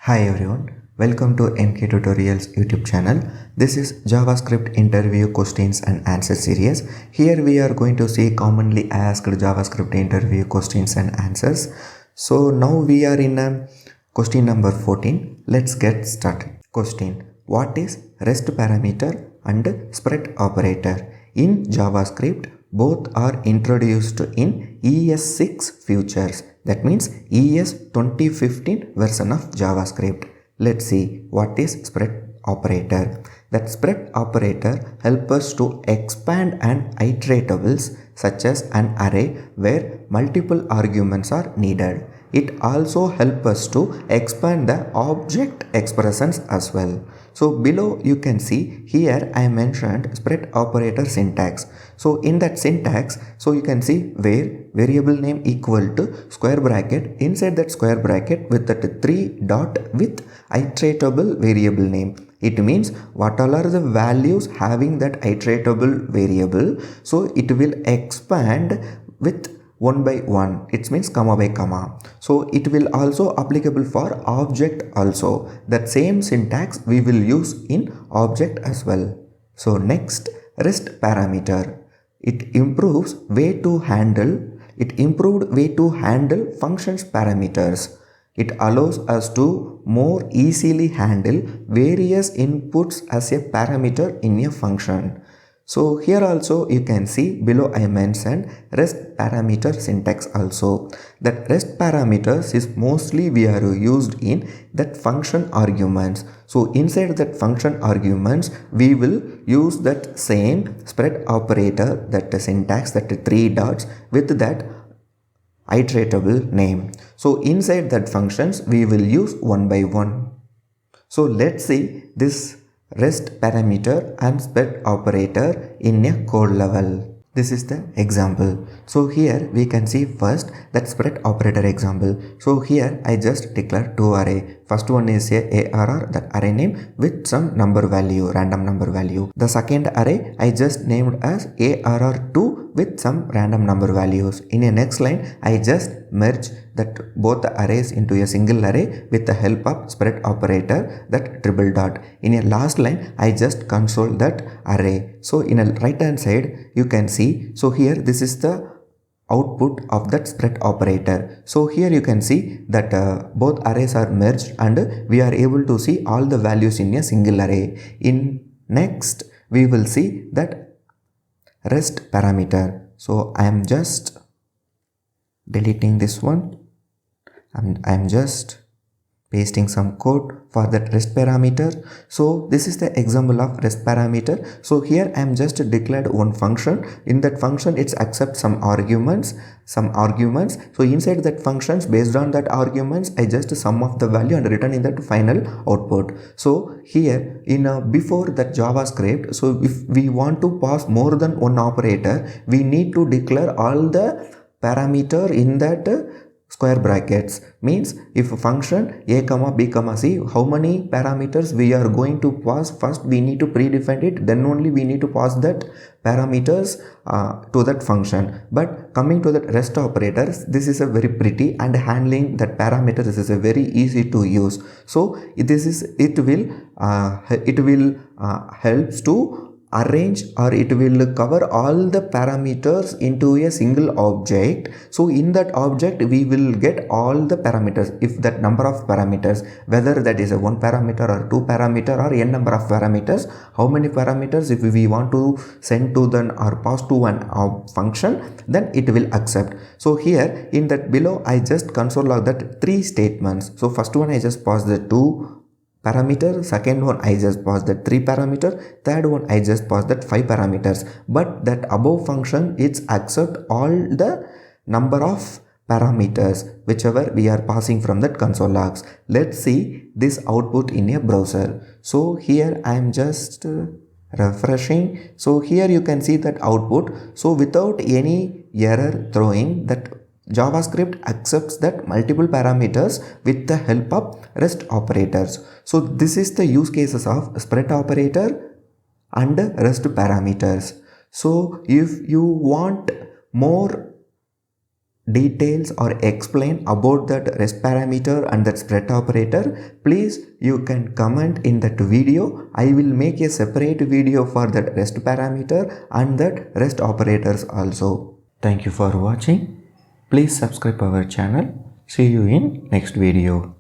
Hi everyone, welcome to NK Tutorials YouTube channel. This is JavaScript interview questions and answer series. Here we are going to see commonly asked JavaScript interview questions and answers. So now we are in question number 14. Let's get started. Question: what is REST parameter and spread operator? In JavaScript, both are introduced in ES6 features. That means ES 2015 version of JavaScript. Let's see what is spread operator. That spread operator helps us to expand an iterables such as an array where multiple arguments are needed. It also helps us to expand the object expressions as well. So below you can see here I mentioned spread operator syntax. So in that syntax, so you can see where variable name equal to square bracket, inside that square bracket with that 3 dot with iteratable variable name. It means what all are the values having that iteratable variable, so it will expand with one by one. It means comma by comma. So it will also applicable for object also. That same syntax we will use in object as well. So next, REST parameter. It improved way to handle functions parameters. It allows us to more easily handle various inputs as a parameter in a function. So here also you can see below I mentioned REST parameter syntax also. That REST parameters is mostly we are used in that function arguments. So inside that function arguments we will use that same spread operator, that syntax, that 3 dots with that iteratable name. So inside that functions we will use one by one. So let's see this REST parameter and spread operator in a code level. This is the example. So here we can see first that spread operator example. So here I just declare two array. First one is a ARR, that array name with some number value, random number value. The second array I just named as ARR2 with some random number values. In a next line I just merge that both the arrays into a single array with the help of spread operator, that triple dot. In a last line I just console that array. So in a right hand side you can see, so here this is the output of that spread operator. So here you can see that both arrays are merged and we are able to see all the values in a single array. In next we will see that REST parameter. So I am just deleting this one and I am just pasting some code for that REST parameter. So this is the example of REST parameter. So here I am just declared one function. In that function it's accept some arguments. So inside that functions, based on that arguments I just sum of the value and return in that final output. So here in before that JavaScript, so if we want to pass more than one operator, we need to declare all the parameter in that square brackets. Means if a function a comma b comma c, how many parameters we are going to pass, first we need to predefine it, then only we need to pass that parameters to that function. But coming to that REST operators, this is a very pretty, and handling that parameters is a very easy to use. So it will helps to arrange, or it will cover all the parameters into a single object. So in that object we will get all the parameters, if that number of parameters, whether that is a 1 parameter or 2 parameter or n number of parameters, how many parameters if we want to send to the or pass to an function, then it will accept. So here in that below I just console log that 3 statements. So first one I just pass the 2 parameter, second one I just pass that 3 parameter, third one I just pass that 5 parameters. But that above function it's accept all the number of parameters whichever we are passing from that console logs. Let's see this output in a browser. So here I am just refreshing. So here you can see that output. So without any error throwing, that JavaScript accepts that multiple parameters with the help of REST operators. So this is the use cases of spread operator and REST parameters. So if you want more details or explain about that rest parameter and that spread operator, please you can comment in that video. I will make a separate video for that rest parameter and that rest operators also. Thank you for watching. Please subscribe our channel. See you in next video.